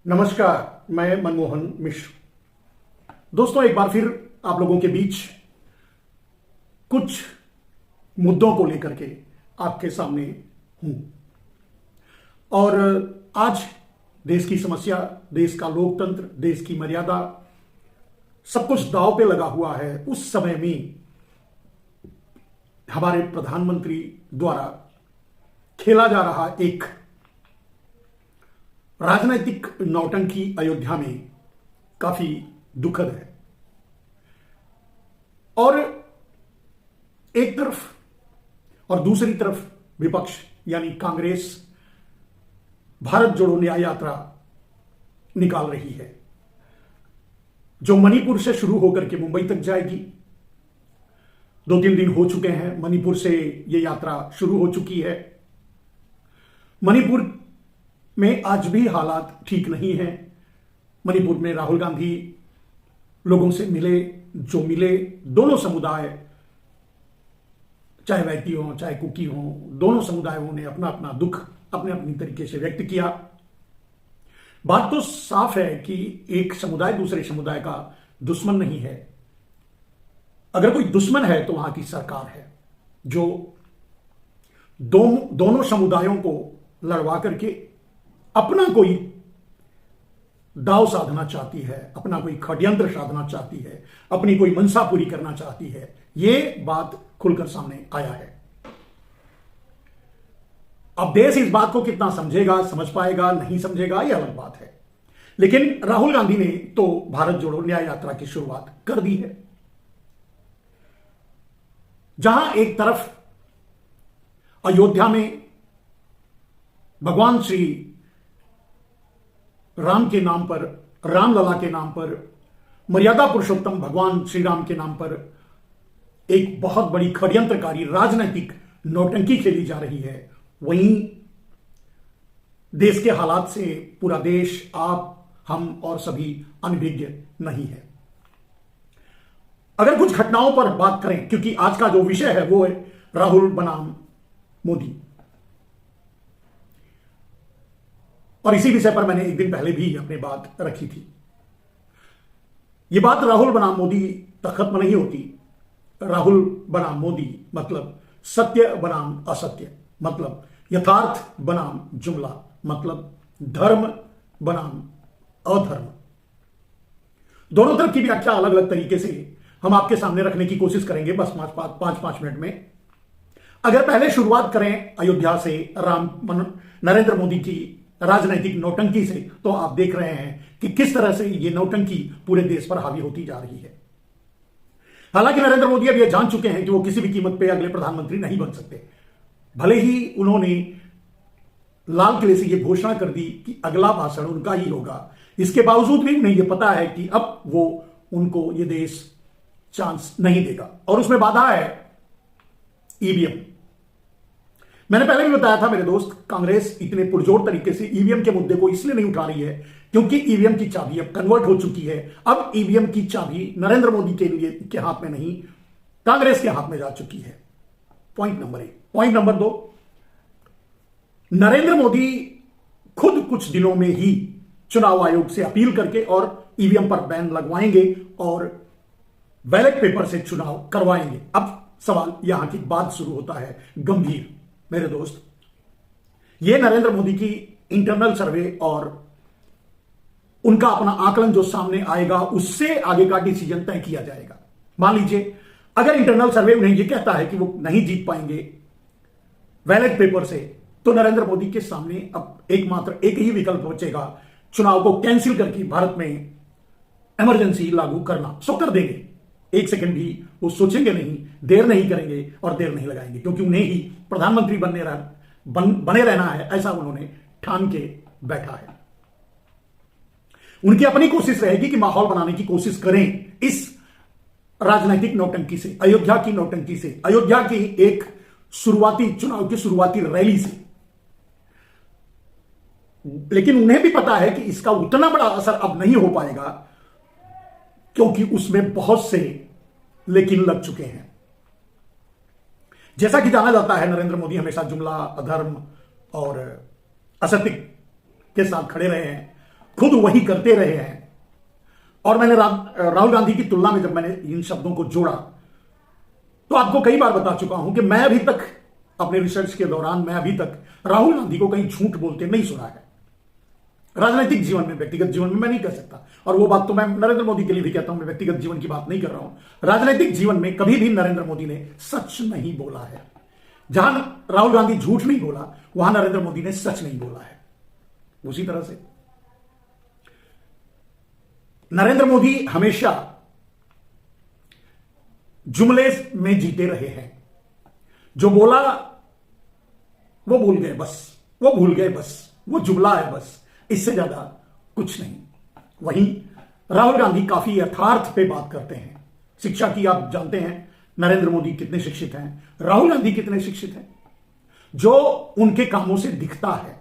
नमस्कार, मैं मनमोहन मिश्र। दोस्तों, एक बार फिर आप लोगों के बीच कुछ मुद्दों को लेकर के आपके सामने हूं। और आज देश की समस्या, देश का लोकतंत्र, देश की मर्यादा सब कुछ दांव पे लगा हुआ है। उस समय में हमारे प्रधानमंत्री द्वारा खेला जा रहा एक राजनीतिक नौटंकी अयोध्या में काफी दुखद है। और एक तरफ और दूसरी तरफ विपक्ष यानी कांग्रेस भारत जोड़ो न्याय यात्रा निकाल रही है, जो मणिपुर से शुरू होकर के मुंबई तक जाएगी। 2-3 दिन हो चुके हैं, मणिपुर से यह यात्रा शुरू हो चुकी है। मणिपुर में आज भी हालात ठीक नहीं है। मणिपुर में राहुल गांधी लोगों से मिले, जो मिले दोनों समुदाय, चाहे वैती हो चाहे कुकी हो, दोनों समुदायों ने अपना अपना दुख अपने अपनी तरीके से व्यक्त किया। बात तो साफ है कि एक समुदाय दूसरे समुदाय का दुश्मन नहीं है। अगर कोई दुश्मन है तो वहां की सरकार है, जो दोनों समुदायों को लड़वा करके अपना कोई दाव साधना चाहती है, अपना कोई षड्यंत्र साधना चाहती है, अपनी कोई मंशा पूरी करना चाहती है। यह बात खुलकर सामने आया है। अब देश इस बात को कितना समझेगा, समझ पाएगा, नहीं समझेगा, यह अलग बात है। लेकिन राहुल गांधी ने तो भारत जोड़ो न्याय यात्रा की शुरुआत कर दी है, जहां एक तरफ अयोध्या में भगवान श्री राम के नाम पर, रामलला के नाम पर, मर्यादा पुरुषोत्तम भगवान श्री राम के नाम पर एक बहुत बड़ी षड्यंत्रकारी राजनीतिक नौटंकी खेली जा रही है। वहीं देश के हालात से पूरा देश, आप, हम और सभी अनभिज्ञ नहीं है। अगर कुछ घटनाओं पर बात करें, क्योंकि आज का जो विषय है वो है राहुल बनाम मोदी, और इसी विषय पर मैंने एक दिन पहले भी अपनी बात रखी थी। यह बात राहुल बनाम मोदी तक खत्म नहीं होती। राहुल बनाम मोदी मतलब सत्य बनाम असत्य, मतलब यथार्थ बनाम जुमला, मतलब धर्म बनाम अधर्म। दोनों तरफ की व्याख्या अलग अलग तरीके से हम आपके सामने रखने की कोशिश करेंगे, बस 5-5 मिनट में। अगर पहले शुरुआत करें अयोध्या से, नरेंद्र मोदी की राजनीतिक नौटंकी से, तो आप देख रहे हैं कि किस तरह से यह नौटंकी पूरे देश पर हावी होती जा रही है। हालांकि नरेंद्र मोदी अब यह जान चुके हैं कि वो किसी भी कीमत पर अगले प्रधानमंत्री नहीं बन सकते। भले ही उन्होंने लाल किले से यह घोषणा कर दी कि अगला भाषण उनका ही होगा, इसके बावजूद भी उन्हें यह पता है कि अब वो उनको यह देश चांस नहीं देगा। और उसमें बाधा है ईवीएम। मैंने पहले भी बताया था मेरे दोस्त, कांग्रेस इतने पुरजोर तरीके से ईवीएम के मुद्दे को इसलिए नहीं उठा रही है क्योंकि ईवीएम की चाबी अब कन्वर्ट हो चुकी है। अब ईवीएम की चाबी नरेंद्र मोदी के हाथ में नहीं, कांग्रेस के हाथ में जा चुकी है। Point number 1। Point number 2, Narendra Modi खुद कुछ दिनों में ही चुनाव आयोग से अपील करके और ईवीएम पर बैन लगवाएंगे और बैलेट पेपर से चुनाव करवाएंगे। अब सवाल यहां की बात शुरू होता है गंभीर। मेरे दोस्त, यह नरेंद्र मोदी की इंटरनल सर्वे और उनका अपना आकलन जो सामने आएगा, उससे आगे का डिसीजन तय किया जाएगा। मान लीजिए अगर इंटरनल सर्वे उन्हें यह कहता है कि वो नहीं जीत पाएंगे बैलेट पेपर से, तो नरेंद्र मोदी के सामने अब एक ही विकल्प बचेगा, चुनाव को कैंसिल करके भारत में इमरजेंसी लागू करना। सो कर देंगे, 1 सेकंड भी वो सोचेंगे नहीं, देर नहीं करेंगे और देर नहीं लगाएंगे, क्योंकि उन्हें ही प्रधानमंत्री बने रहना है, ऐसा उन्होंने ठान के बैठा है। उनकी अपनी कोशिश रहेगी कि माहौल बनाने की कोशिश करें इस राजनीतिक नौटंकी से, अयोध्या की नौटंकी से, अयोध्या की एक चुनाव की शुरुआती रैली से। लेकिन उन्हें भी पता है कि इसका उतना बड़ा असर अब नहीं हो पाएगा, क्योंकि उसमें बहुत से लेकिन लग चुके हैं। जैसा कि जाना जाता है, नरेंद्र मोदी हमेशा जुमला, अधर्म और असत्य के साथ खड़े रहे हैं खुद वही करते रहे हैं। और मैंने राहुल गांधी की तुलना में जब मैंने इन शब्दों को जोड़ा तो आपको कई बार बता चुका हूं कि मैं अभी तक अपने रिसर्च के दौरान मैं अभी तक राहुल गांधी को कहीं झूठ बोलते नहीं सुना है। राजनीतिक जीवन में, व्यक्तिगत जीवन में मैं नहीं कह सकता, और वो बात तो मैं नरेंद्र मोदी के लिए भी कहता हूं, मैं व्यक्तिगत जीवन की बात नहीं कर रहा हूं। राजनीतिक जीवन में कभी भी नरेंद्र मोदी ने सच नहीं बोला है। जहां राहुल गांधी झूठ नहीं बोला वहां नरेंद्र मोदी ने सच नहीं बोला है। उसी तरह से नरेंद्र मोदी हमेशा जुमले में जीते रहे हैं। जो बोला वो भूल गए बस, वो भूल गए बस, वो जुमला है बस, इससे ज्यादा कुछ नहीं। वहीं राहुल गांधी काफी यथार्थ पे बात करते हैं। शिक्षा की आप जानते हैं नरेंद्र मोदी कितने शिक्षित हैं, राहुल गांधी कितने शिक्षित हैं, जो उनके कामों से दिखता है।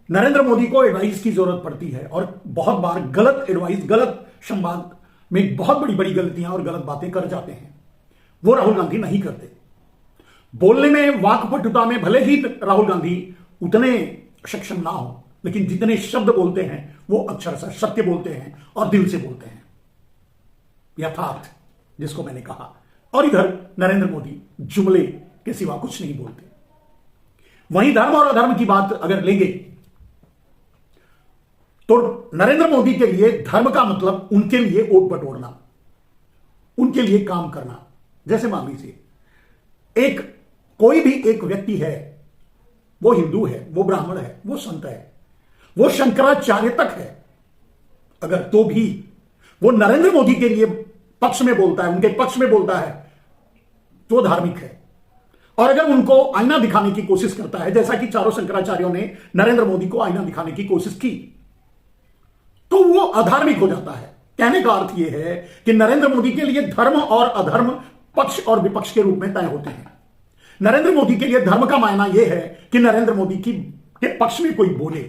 नरेंद्र मोदी को एडवाइस की जरूरत पड़ती है और बहुत बार गलत एडवाइस, गलत संवाद में बहुत बड़ी बड़ी गलतियां और गलत बातें कर जाते हैं। वो राहुल गांधी नहीं करते। बोलने में, वाक्पटुता में भले ही राहुल गांधी उतने सक्षम ना हो, लेकिन जितने शब्द बोलते हैं वो अक्षरशः सत्य बोलते हैं और दिल से बोलते हैं, यथार्थ जिसको मैंने कहा। और इधर नरेंद्र मोदी जुमले के सिवा कुछ नहीं बोलते। वहीं धर्म और अधर्म की बात अगर लेंगे तो नरेंद्र मोदी के लिए धर्म का मतलब उनके लिए वोट बटोरना, उनके लिए काम करना। जैसे मान लीजिए कोई भी एक व्यक्ति है, वो हिंदू है, वो ब्राह्मण है, वो संत है, वो शंकराचार्य तक है, अगर तो भी वो नरेंद्र मोदी के लिए पक्ष में बोलता है, उनके पक्ष में बोलता है, तो धार्मिक है। और अगर उनको आईना दिखाने की कोशिश करता है, जैसा कि चारों शंकराचार्यों ने नरेंद्र मोदी को आईना दिखाने की कोशिश की, तो वो अधार्मिक हो जाता है। कहने का अर्थ यह है कि नरेंद्र मोदी के लिए धर्म और अधर्म पक्ष और विपक्ष के रूप में तय होते हैं। नरेंद्र मोदी के लिए धर्म का मायना यह है कि नरेंद्र मोदी के पक्ष में कोई बोले,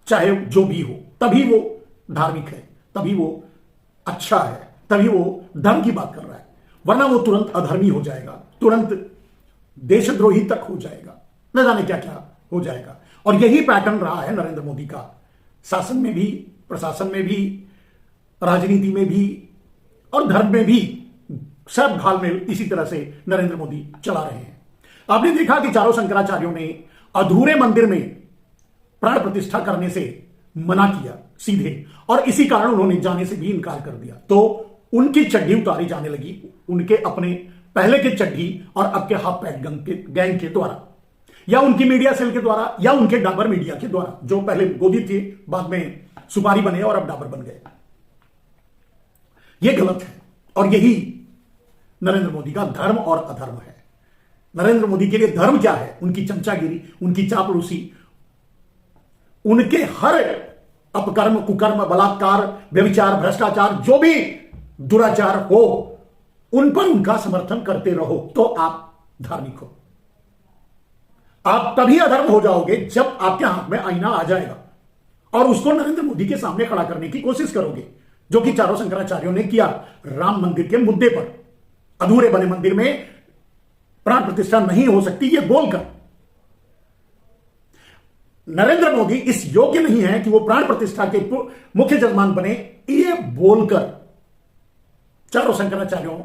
चाहे जो भी हो, तभी वो धार्मिक है, तभी वो अच्छा है, तभी वो धर्म की बात कर रहा है। वरना वो तुरंत अधर्मी हो जाएगा, तुरंत देशद्रोही तक हो जाएगा, न जाने क्या क्या हो जाएगा। और यही पैटर्न रहा है नरेंद्र मोदी का, शासन में भी, प्रशासन में भी, राजनीति में भी और धर्म में भी। सब घालमेल इसी तरह से नरेंद्र मोदी चला रहे हैं। आपने देखा कि चारों शंकराचार्यों ने अधूरे मंदिर में प्राण प्रतिष्ठा करने से मना किया सीधे, और इसी कारण उन्होंने जाने से भी इनकार कर दिया। तो उनकी चड्डी उतारी जाने लगी, उनके अपने पहले के चड्डी और अब के हाफ पैंट गैंग के द्वारा, या उनकी मीडिया सेल के द्वारा, या उनके डाबर मीडिया के द्वारा, जो पहले गोदी थे, बाद में सुपारी बने और अब डाबर बन गए। यह गलत है और यही नरेंद्र मोदी का धर्म और अधर्म है। नरेंद्र मोदी के लिए धर्म क्या है? उनकी चमचागिरी, उनकी चापलूसी, उनके हर अपकर्म, कुकर्म, बलात्कार, व्यभिचार, भ्रष्टाचार, जो भी दुराचार हो, उन पर उनका समर्थन करते रहो, तो आप धार्मिक हो। आप तभी अधर्म हो जाओगे जब आपके हाथ में आईना आ जाएगा और उसको नरेंद्र मोदी के सामने खड़ा करने की कोशिश करोगे, जो कि चारों शंकराचार्यों ने किया राम मंदिर के मुद्दे पर। अधूरे बने मंदिर में प्राण प्रतिष्ठा नहीं हो सकती, यह बोलकर नरेंद्र मोदी इस योग्य नहीं है कि वो प्राण प्रतिष्ठा के मुख्य जजमान बने, यह बोलकर चारों शंकराचार्यों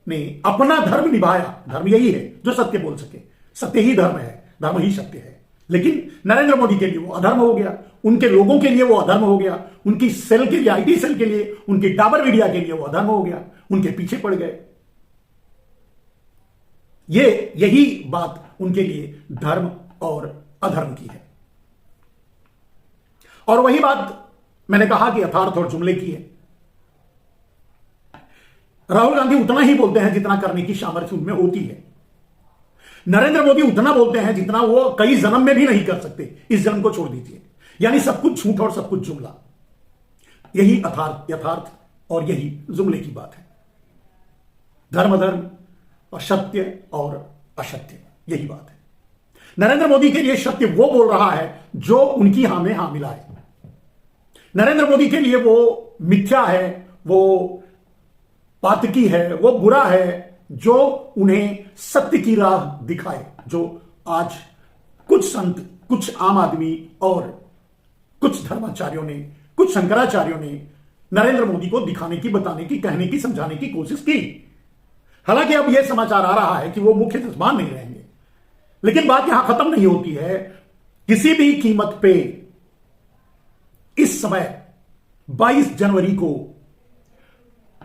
ने अपना धर्म निभाया। धर्म यही है जो सत्य बोल सके, सत्य ही धर्म है, धर्म ही सत्य है। लेकिन नरेंद्र मोदी के लिए वो अधर्म हो गया, उनके लोगों के लिए वो अधर्म हो गया, उनकी सेल के लिए, आईटी सेल के लिए, उनकी डाबर मीडिया के लिए वो अधर्म हो गया, उनके पीछे पड़ गए। यही बात उनके लिए धर्म और अधर्म की है। और वही बात मैंने कहा कि यथार्थ और जुमले की है। राहुल गांधी उतना ही बोलते हैं जितना करने की सामर्थ्य उनमें होती है। नरेंद्र मोदी उतना बोलते हैं जितना वो कई जन्म में भी नहीं कर सकते, इस जन्म को छोड़ दीजिए। यानी सब कुछ झूठ और सब कुछ जुमला। यही यथार्थ और यही जुमले की बात है। धर्म अधर्म और सत्य और असत्य, यही बात है। नरेंद्र मोदी के लिए सत्य वो बोल रहा है जो उनकी हां में हां मिलाए। नरेंद्र मोदी के लिए वो मिथ्या है, वो पातकी है, वो बुरा है जो उन्हें सत्य की राह दिखाए, जो आज कुछ संत, कुछ आम आदमी और कुछ धर्माचार्यों ने, कुछ शंकराचार्यों ने नरेंद्र मोदी को दिखाने की, बताने की, कहने की, समझाने की कोशिश की। हालांकि अब यह समाचार आ रहा है कि वो मुख्य जजमान नहीं रहेंगे, लेकिन बात यहां खत्म नहीं होती है। किसी भी कीमत पे इस समय 22 जनवरी को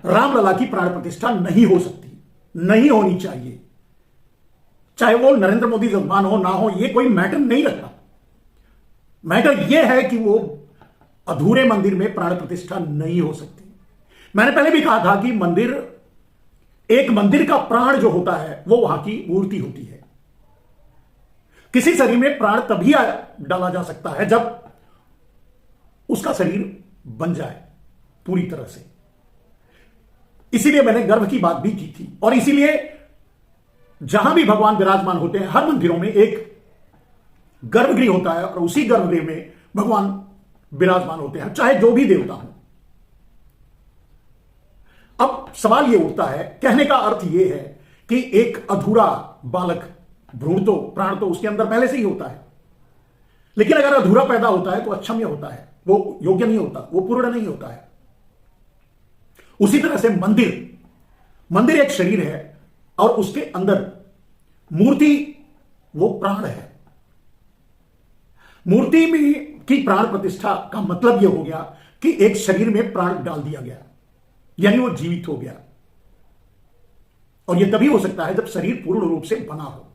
रामलला की प्राण प्रतिष्ठा नहीं हो सकती, नहीं होनी चाहिए। चाहे वो नरेंद्र मोदी जजमान हो ना हो, यह कोई मैटर नहीं रखता। मैटर यह है कि वो अधूरे मंदिर में प्राण प्रतिष्ठा नहीं हो सकती। मैंने पहले भी कहा था कि मंदिर, एक मंदिर का प्राण जो होता है वो वहां की मूर्ति होती है। किसी शरीर में प्राण तभी डाला जा सकता है जब उसका शरीर बन जाए पूरी तरह से। इसीलिए मैंने गर्भ की बात भी की थी, और इसीलिए जहां भी भगवान विराजमान होते हैं, हर मंदिरों में एक गर्भगृह होता है, और उसी गर्भगृह में भगवान विराजमान होते हैं, चाहे जो भी देवता हो। अब सवाल यह उठता है, कहने का अर्थ यह है कि एक अधूरा बालक, भ्रूण तो, प्राण तो उसके अंदर पहले से ही होता है, लेकिन अगर अधूरा पैदा होता है तो अक्षम्य होता है, वो योग्य नहीं होता, वो पूर्ण नहीं होता है। उसी तरह से मंदिर एक शरीर है, और उसके अंदर मूर्ति वो प्राण है। मूर्ति में की प्राण प्रतिष्ठा का मतलब यह हो गया कि एक शरीर में प्राण डाल दिया गया, यानी वो जीवित हो गया। और यह तभी हो सकता है जब शरीर पूर्ण रूप से बना हो।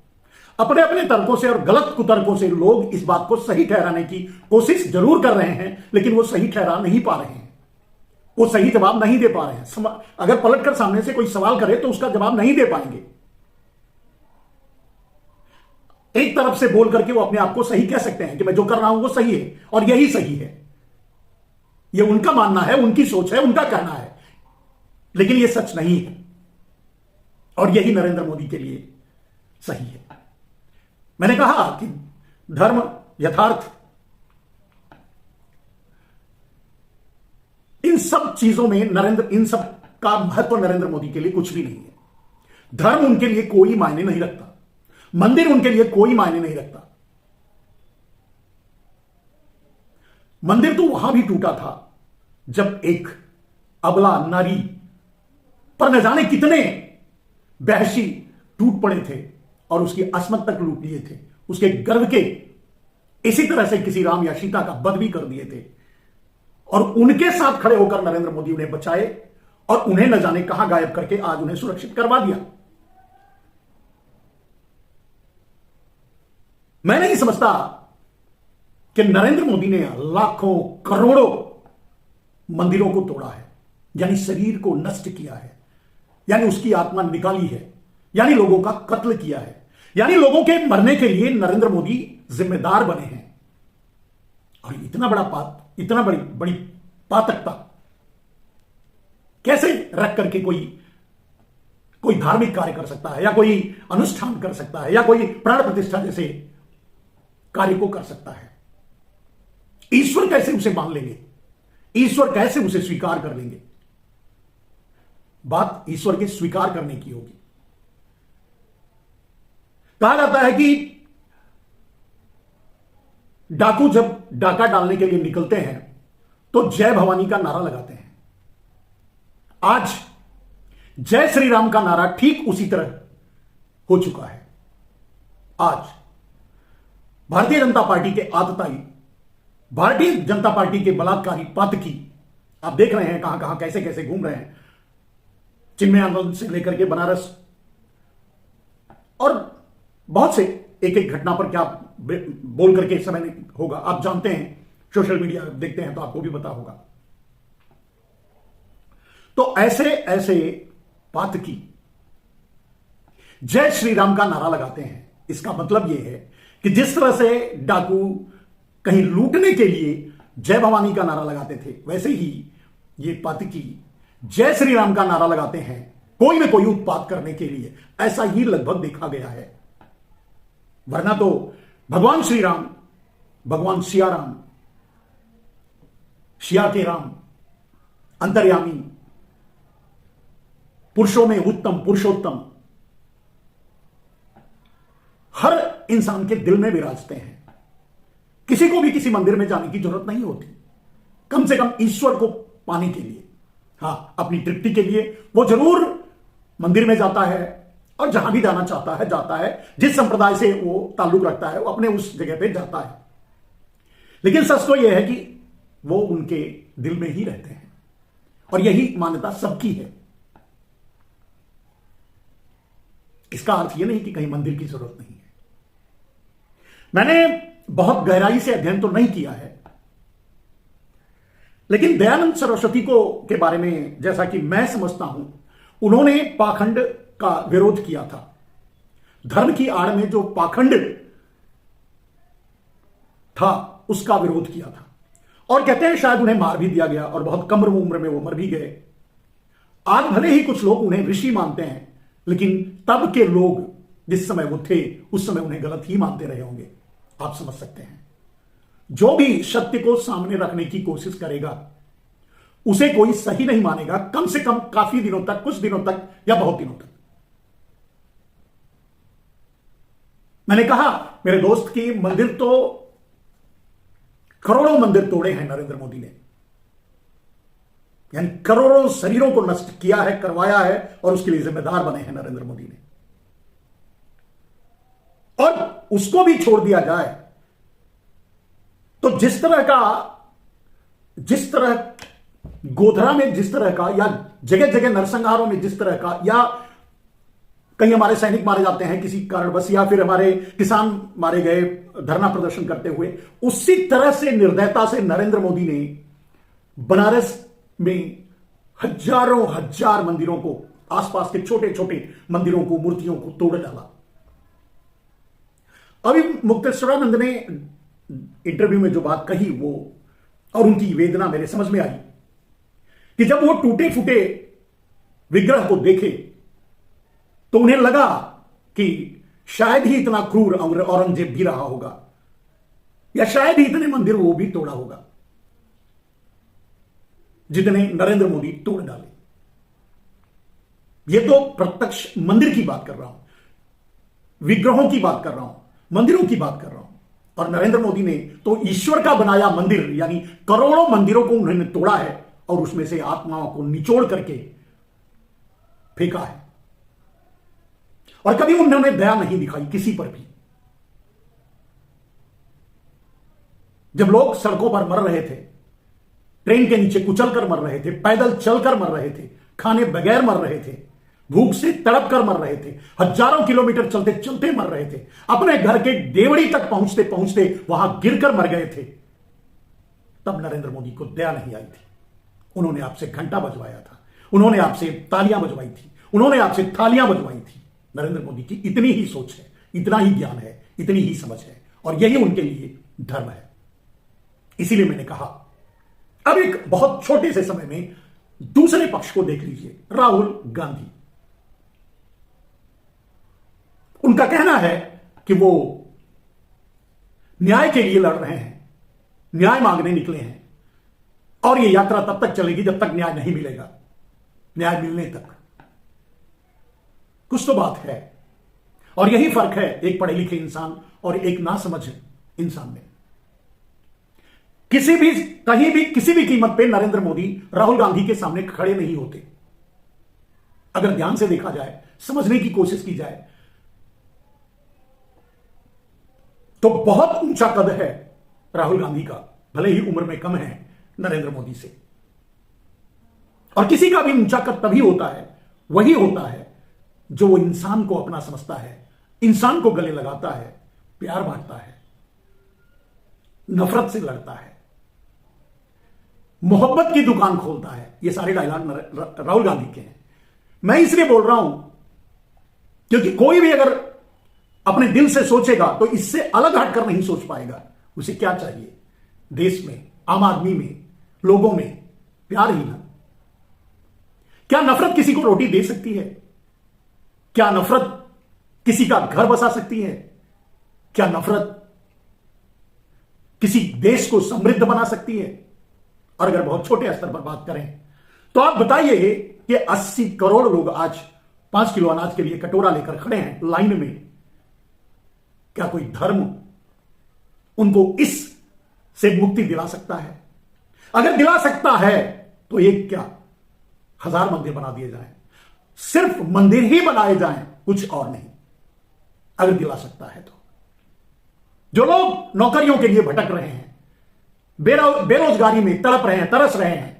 अपने अपने तर्कों से और गलत कुतर्कों से लोग इस बात को सही ठहराने की कोशिश जरूर कर रहे हैं, लेकिन वो सही ठहरा नहीं पा रहे हैं, वो सही जवाब नहीं दे पा रहे हैं। अगर पलटकर सामने से कोई सवाल करे तो उसका जवाब नहीं दे पाएंगे। एक तरफ से बोल करके वो अपने आप को सही कह सकते हैं कि मैं जो कर रहा हूं वो सही है और यही सही है। ये उनका मानना है, उनकी सोच है, उनका कहना है, लेकिन ये सच नहीं है, और यही नरेंद्र मोदी के लिए सही है। मैंने कहा कि धर्म, यथार्थ, इन सब चीजों में इन सब का महत्व नरेंद्र मोदी के लिए कुछ भी नहीं है। धर्म उनके लिए कोई मायने नहीं रखता, मंदिर उनके लिए कोई मायने नहीं रखता। मंदिर तो वहां भी टूटा था जब एक अबला नारी पर न जाने कितने बहशी टूट पड़े थे और उसकी अस्मत तक लूट लिए थे, उसके गर्भ के इसी तरह से किसी राम या सीता का वध भी कर दिए थे, और उनके साथ खड़े होकर नरेंद्र मोदी उन्हें बचाए और उन्हें न जाने कहां गायब करके आज उन्हें सुरक्षित करवा दिया। मैं नहीं समझता कि नरेंद्र मोदी ने लाखों करोड़ों मंदिरों को तोड़ा है, यानी शरीर को नष्ट किया है, यानी उसकी आत्मा निकाली है, यानी लोगों का कत्ल किया है, यानी लोगों के मरने के लिए नरेंद्र मोदी जिम्मेदार बने हैं। और इतना बड़ी पातकता कैसे रख करके कोई धार्मिक कार्य कर सकता है, या कोई अनुष्ठान कर सकता है, या कोई प्राण प्रतिष्ठा जैसे कार्य को कर सकता है? ईश्वर कैसे उसे मान लेंगे? ईश्वर कैसे उसे स्वीकार कर लेंगे? बात ईश्वर के स्वीकार करने की होगी। कहा जाता है कि डाकू जब डाका डालने के लिए निकलते हैं तो जय भवानी का नारा लगाते हैं। आज जय श्री राम का नारा ठीक उसी तरह हो चुका है। आज भारतीय जनता पार्टी के आतताई, भारतीय जनता पार्टी के बलात्कारी पातकी आप देख रहे हैं कहां कहां कैसे कैसे घूम रहे हैं, चिन्मय आंदोलन से लेकर के बनारस, और बहुत से एक एक घटना पर क्या बोल करके समय नहीं होगा, आप जानते हैं, सोशल मीडिया देखते हैं तो आपको भी पता होगा। तो ऐसे ऐसे पातकी जय श्री राम का नारा लगाते हैं। इसका मतलब यह है कि जिस तरह से डाकू कहीं लूटने के लिए जय भवानी का नारा लगाते थे, वैसे ही ये पातकी जय श्री राम का नारा लगाते हैं कोई न कोई उत्पात करने के लिए। ऐसा ही लगभग देखा गया है। वरना तो भगवान श्री राम, भगवान सिया राम, सिया के राम, अंतर्यामी, पुरुषों में उत्तम, पुरुषोत्तम, हर इंसान के दिल में विराजते हैं। किसी को भी किसी मंदिर में जाने की जरूरत नहीं होती, कम से कम ईश्वर को पाने के लिए, हां अपनी तृप्ति के लिए वो जरूर मंदिर में जाता है, और जहां भी जाना चाहता है जाता है, जिस संप्रदाय से वो ताल्लुक रखता है वो अपने उस जगह पे जाता है। लेकिन सच तो यह है कि वो उनके दिल में ही रहते हैं, और यही मान्यता सबकी है। इसका अर्थ यह नहीं कि कहीं मंदिर की जरूरत नहीं है। मैंने बहुत गहराई से अध्ययन तो नहीं किया है, लेकिन दयानंद सरस्वती को के बारे में जैसा कि मैं समझता हूं, उन्होंने पाखंड का विरोध किया था। धर्म की आड़ में जो पाखंड था उसका विरोध किया था, और कहते हैं शायद उन्हें मार भी दिया गया, और बहुत कम उम्र में वो मर भी गए। आज भले ही कुछ लोग उन्हें ऋषि मानते हैं, लेकिन तब के लोग जिस समय वो थे उस समय उन्हें गलत ही मानते रहे होंगे। आप समझ सकते हैं, जो भी सत्य को सामने रखने की कोशिश करेगा उसे कोई सही नहीं मानेगा, कम से कम काफी दिनों तक, कुछ दिनों तक या बहुत दिनों तक। मैंने कहा मेरे दोस्त की मंदिर तो करोड़ों मंदिर तोड़े हैं नरेंद्र मोदी ने, यानी करोड़ों शरीरों को नष्ट किया है, करवाया है, और उसके लिए जिम्मेदार बने हैं नरेंद्र मोदी ने। और उसको भी छोड़ दिया जाए तो जिस तरह गोधरा में जिस तरह का, या जगह जगह नरसंहारों में जिस तरह का, या कहीं हमारे सैनिक मारे जाते हैं किसी कारणवश, या फिर हमारे किसान मारे गए धरना प्रदर्शन करते हुए, उसी तरह से निर्दयता से नरेंद्र मोदी ने बनारस में हजारों हजार मंदिरों को, आसपास के छोटे छोटे मंदिरों को, मूर्तियों को तोड़ डाला। अभी मुक्तेश्वरानंद ने इंटरव्यू में जो बात कही वो, और उनकी वेदना मेरे समझ में आई कि जब वो टूटे फूटे विग्रह को देखे तो उन्हें लगा कि शायद ही इतना क्रूर औरंगजेब भी रहा होगा, या शायद ही इतने मंदिर वो भी तोड़ा होगा जितने नरेंद्र मोदी तोड़ डाले। ये तो प्रत्यक्ष मंदिर की बात कर रहा हूं, विग्रहों की बात कर रहा हूं, मंदिरों की बात कर रहा हूं। और नरेंद्र मोदी ने तो ईश्वर का बनाया मंदिर, यानी करोड़ों मंदिरों को उन्होंने तोड़ा है, और उसमें से आत्माओं को निचोड़ करके फेंका है, और कभी उन्होंने दया नहीं दिखाई किसी पर भी। जब लोग सड़कों पर मर रहे थे, ट्रेन के नीचे कुचलकर मर रहे थे, पैदल चलकर मर रहे थे, खाने बगैर मर रहे थे, भूख से तड़प कर मर रहे थे, हजारों किलोमीटर चलते चलते मर रहे थे, अपने घर के देवड़ी तक पहुंचते पहुंचते वहां गिरकर मर गए थे, तब नरेंद्र मोदी को दया नहीं आई थी। उन्होंने आपसे घंटा बजवाया था, उन्होंने आपसे तालियां बजवाई थी, उन्होंने आपसे थालियां बजवाई थी। नरेंद्र मोदी की इतनी ही सोच है, इतना ही ज्ञान है, इतनी ही समझ है, और यही उनके लिए धर्म है। इसीलिए मैंने कहा अब एक बहुत छोटे से समय में दूसरे पक्ष को देख लीजिए, राहुल गांधी। उनका कहना है कि वो न्याय के लिए लड़ रहे हैं, न्याय मांगने निकले हैं, और ये यात्रा तब तक चलेगी जब तक न्याय नहीं मिलेगा, न्याय मिलने तक। कुछ तो बात है, और यही फर्क है एक पढ़े लिखे इंसान और एक नासमझ इंसान में। किसी भी, कहीं भी, किसी भी कीमत पे नरेंद्र मोदी राहुल गांधी के सामने खड़े नहीं होते। अगर ध्यान से देखा जाए, समझने की कोशिश की जाए, तो बहुत ऊंचा कद है राहुल गांधी का, भले ही उम्र में कम है नरेंद्र मोदी से। और किसी का भी ऊंचा कद तभी होता है, वही होता है जो वो इंसान को अपना समझता है, इंसान को गले लगाता है, प्यार बांटता है, नफरत से लड़ता है, मोहब्बत की दुकान खोलता है। ये सारे डायलॉग राहुल गांधी के हैं। मैं इसलिए बोल रहा हूं क्योंकि कोई भी अगर अपने दिल से सोचेगा तो इससे अलग हटकर नहीं सोच पाएगा। उसे क्या चाहिए? देश में, आम आदमी में, लोगों में प्यार ही ना। क्या नफरत किसी को रोटी दे सकती है? क्या नफरत किसी का घर बसा सकती है? क्या नफरत किसी देश को समृद्ध बना सकती है? और अगर बहुत छोटे स्तर पर बात करें तो आप बताइए कि 80 करोड़ लोग आज 5 किलो अनाज के लिए कटोरा लेकर खड़े हैं लाइन में। क्या कोई धर्म उनको इस से मुक्ति दिला सकता है? अगर दिला सकता है तो एक क्या 1000 मंदिर बना दिए जाएं, सिर्फ मंदिर ही बनाए जाएं, कुछ और नहीं, अगर दिला सकता है तो। जो लोग नौकरियों के लिए भटक रहे हैं, बेरोजगारी में तड़प रहे हैं, तरस रहे हैं,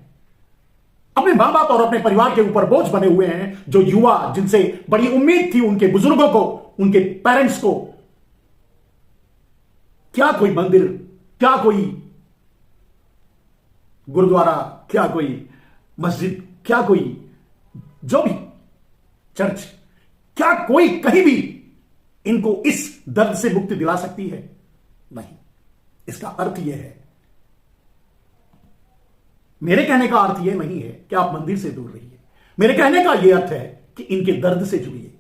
अपने मां बाप और अपने परिवार के ऊपर बोझ बने हुए हैं, जो युवा जिनसे बड़ी उम्मीद थी उनके बुजुर्गों को, उनके पेरेंट्स को, क्या कोई मंदिर, क्या कोई गुरुद्वारा, क्या कोई मस्जिद, क्या कोई जो भी चर्च, क्या कोई कहीं भी इनको इस दर्द से मुक्ति दिला सकती है? नहीं। इसका अर्थ यह है, मेरे कहने का अर्थ यह नहीं है कि आप मंदिर से दूर रहिए। मेरे कहने का यह अर्थ है कि इनके दर्द से जुड़िए।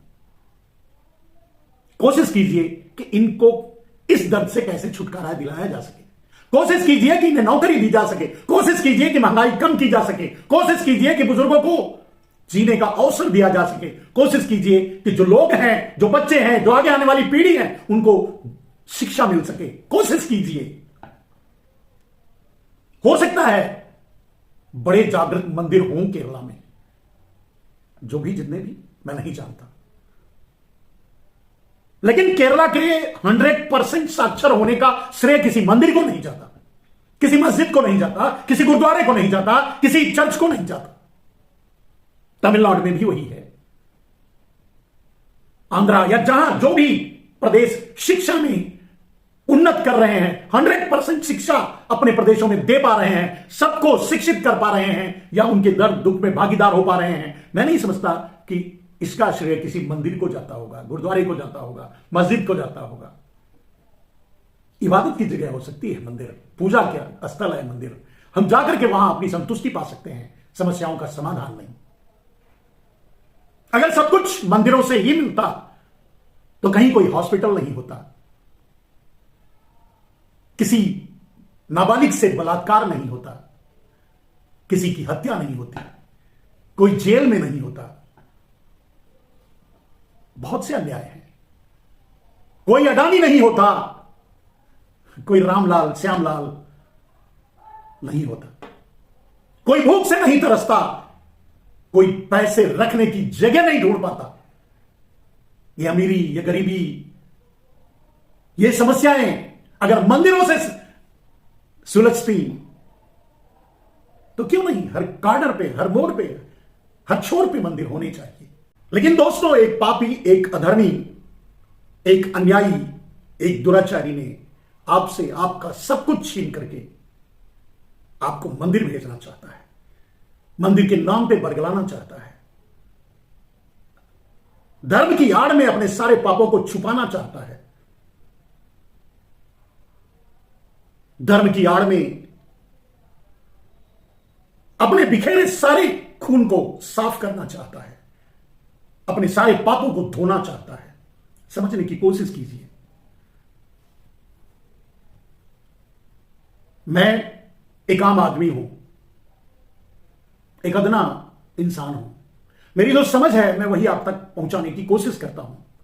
कोशिश कीजिए कि इनको इस दर्द से कैसे छुटकारा दिलाया जा सके। कोशिश कीजिए कि इन्हें नौकरी दी जा सके। कोशिश कीजिए कि महंगाई कम की जा सके। कोशिश कीजिए कि बुजुर्गों को जीने का अवसर दिया जा सके। कोशिश कीजिए कि जो लोग हैं, जो बच्चे हैं, जो आगे आने वाली पीढ़ी है, उनको शिक्षा मिल सके। कोशिश कीजिए। हो सकता है बड़े जागृत मंदिर हों केरला में, जो भी जितने भी, मैं नहीं जानता, लेकिन केरला के 100% साक्षर होने का श्रेय किसी मंदिर को नहीं जाता, किसी मस्जिद को नहीं जाता, किसी गुरुद्वारे को नहीं जाता, किसी चर्च को नहीं जाता। तमिलनाडु में भी वही है, आंध्रा या जहां जो भी प्रदेश शिक्षा में उन्नत कर रहे हैं, 100% शिक्षा अपने प्रदेशों में दे पा रहे हैं, सबको शिक्षित कर पा रहे हैं, या उनके दर्द दुख में भागीदार हो पा रहे हैं, मैं नहीं समझता कि इसका श्रेय किसी मंदिर को जाता होगा, गुरुद्वारे को जाता होगा, मस्जिद को जाता होगा। इबादत की जगह हो सकती है मंदिर, पूजा क्या स्थल है मंदिर। हम जाकर के वहां अपनी संतुष्टि पा सकते हैं, समस्याओं का समाधान नहीं। अगर सब कुछ मंदिरों से ही मिलता तो कहीं कोई हॉस्पिटल नहीं होता, किसी नाबालिग से बलात्कार नहीं होता, किसी की हत्या नहीं होती, कोई जेल में नहीं होता। बहुत से अन्याय हैं। कोई अडानी नहीं होता, कोई रामलाल श्यामलाल नहीं होता, कोई भूख से नहीं तरसता, कोई पैसे रखने की जगह नहीं ढूंढ पाता। ये अमीरी, ये गरीबी, ये समस्याएं अगर मंदिरों से सुलझती तो क्यों नहीं हर कॉर्नर पे, हर मोड़ पे, हर छोर पे मंदिर होने चाहिए। लेकिन दोस्तों, एक पापी, एक अधर्मी, एक अन्यायी, एक दुराचारी ने आपसे आपका सब कुछ छीन करके आपको मंदिर भेजना चाहता है, मंदिर के नाम पे बरगलाना चाहता है, धर्म की आड़ में अपने सारे पापों को छुपाना चाहता है, धर्म की आड़ में अपने बिखेरे सारे खून को साफ करना चाहता है, अपने सारे पापों को धोना चाहता है। समझने की कोशिश कीजिए। मैं एक आम आदमी हूं, एक अदना इंसान हूं। मेरी जो समझ है मैं वही आप तक पहुंचाने की कोशिश कर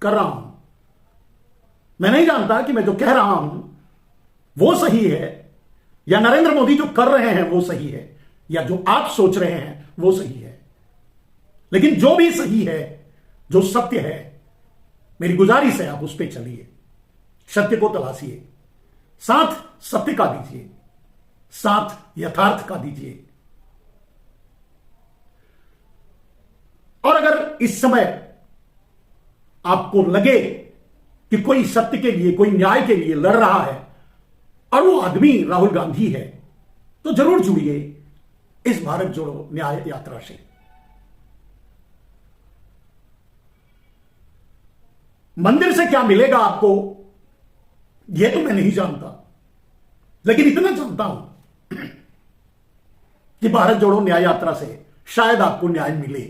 रहा हूं। मैं नहीं जानता कि मैं जो कह रहा हूं वो सही है, या नरेंद्र मोदी जो कर रहे हैं वो सही है, या जो आप सोच रहे हैं वो सही है। लेकिन जो भी सही है, जो सत्य है, मेरी गुजारिश है आप उस पर चलिए, सत्य को तलाशिए, साथ सत्य का दीजिए, साथ यथार्थ का दीजिए। और अगर इस समय आपको लगे कि कोई सत्य के लिए, कोई न्याय के लिए लड़ रहा है और वो आदमी राहुल गांधी है, तो जरूर जुड़िए इस भारत जोड़ो न्याय यात्रा से। मंदिर से क्या मिलेगा आपको यह तो मैं नहीं जानता, लेकिन इतना जानता हूं कि भारत जोड़ो न्याय यात्रा से शायद आपको न्याय मिले,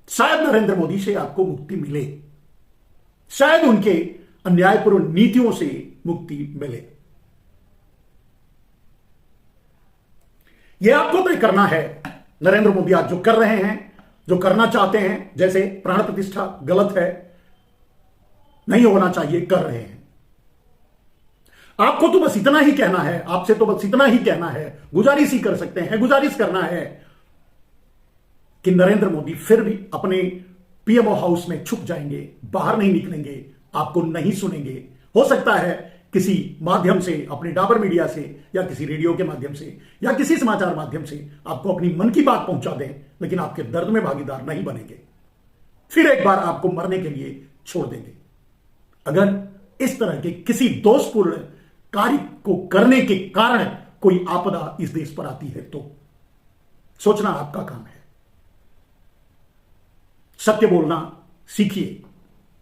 शायद नरेंद्र मोदी से आपको मुक्ति मिले, शायद उनके अन्यायपूर्ण नीतियों से मुक्ति मिले। यह आपको तय करना है। नरेंद्र मोदी आज जो कर रहे हैं, जो करना चाहते हैं, जैसे प्राण प्रतिष्ठा गलत है, नहीं होना चाहिए, कर रहे हैं। आपको तो बस इतना ही कहना है, आपसे तो बस इतना ही कहना है, गुजारिश ही कर सकते हैं, गुजारिश करना है कि नरेंद्र मोदी फिर भी अपने पीएमओ हाउस में छुप जाएंगे, बाहर नहीं निकलेंगे, आपको नहीं सुनेंगे। हो सकता है किसी माध्यम से, अपने डाबर मीडिया से या किसी रेडियो के माध्यम से या किसी समाचार माध्यम से आपको अपनी मन की बात पहुंचा दें, लेकिन आपके दर्द में भागीदार नहीं बनेंगे। फिर एक बार आपको मरने के लिए छोड़ देंगे। अगर इस तरह के किसी दोषपूर्ण कार्य को करने के कारण कोई आपदा इस देश पर आती है तो सोचना आपका काम है। सत्य बोलना सीखिए,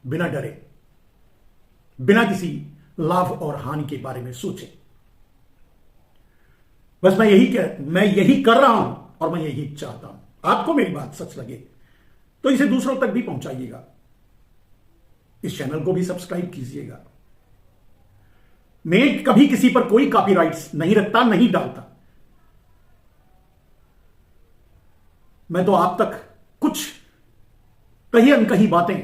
बिना डरे, बिना किसी लाभ और हानि के बारे में सोचे। बस मैं यही कर रहा हूं और मैं यही चाहता हूं। आपको मेरी बात सच लगे तो इसे दूसरों तक भी पहुंचाइएगा। इस चैनल को भी सब्सक्राइब कीजिएगा। मैं कभी किसी पर कोई कॉपीराइट्स नहीं रखता, नहीं डालता। मैं तो आप तक कुछ कहीं अनकही बातें,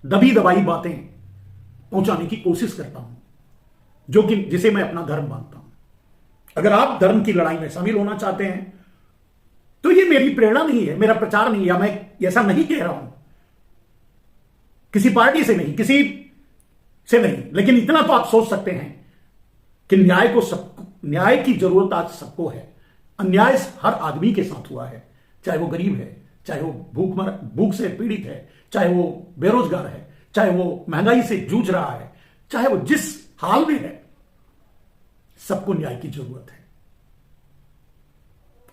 दबी दबाई बातें पहुंचाने की कोशिश करता हूं, जो कि जिसे मैं अपना धर्म मानता हूं। अगर आप धर्म की लड़ाई में शामिल होना चाहते हैं तो ये मेरी प्रेरणा नहीं है, मेरा प्रचार नहीं है, या मैं ऐसा नहीं कह रहा हूं, किसी पार्टी से नहीं, किसी से नहीं। लेकिन इतना तो आप सोच सकते हैं कि न्याय की जरूरत आज सबको है। अन्याय हर आदमी के साथ हुआ है, चाहे वो गरीब है, चाहे वो भूख से पीड़ित है, चाहे वो बेरोजगार है, चाहे वो महंगाई से जूझ रहा है, चाहे वो जिस हाल में है, सबको न्याय की जरूरत है।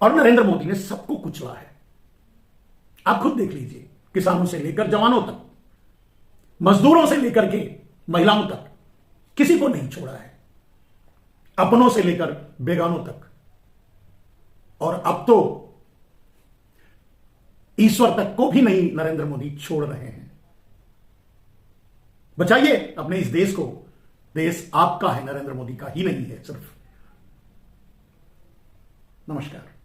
और नरेंद्र मोदी ने सबको कुचला है। आप खुद देख लीजिए, किसानों से लेकर जवानों तक, मजदूरों से लेकर के महिलाओं तक, किसी को नहीं छोड़ा है, अपनों से लेकर बेगानों तक। और अब तो ईश्वर तक को भी नहीं नरेंद्र मोदी छोड़ रहे हैं। बचाइए अपने इस देश को। देश आपका है, नरेंद्र मोदी का ही नहीं है सिर्फ। नमस्कार।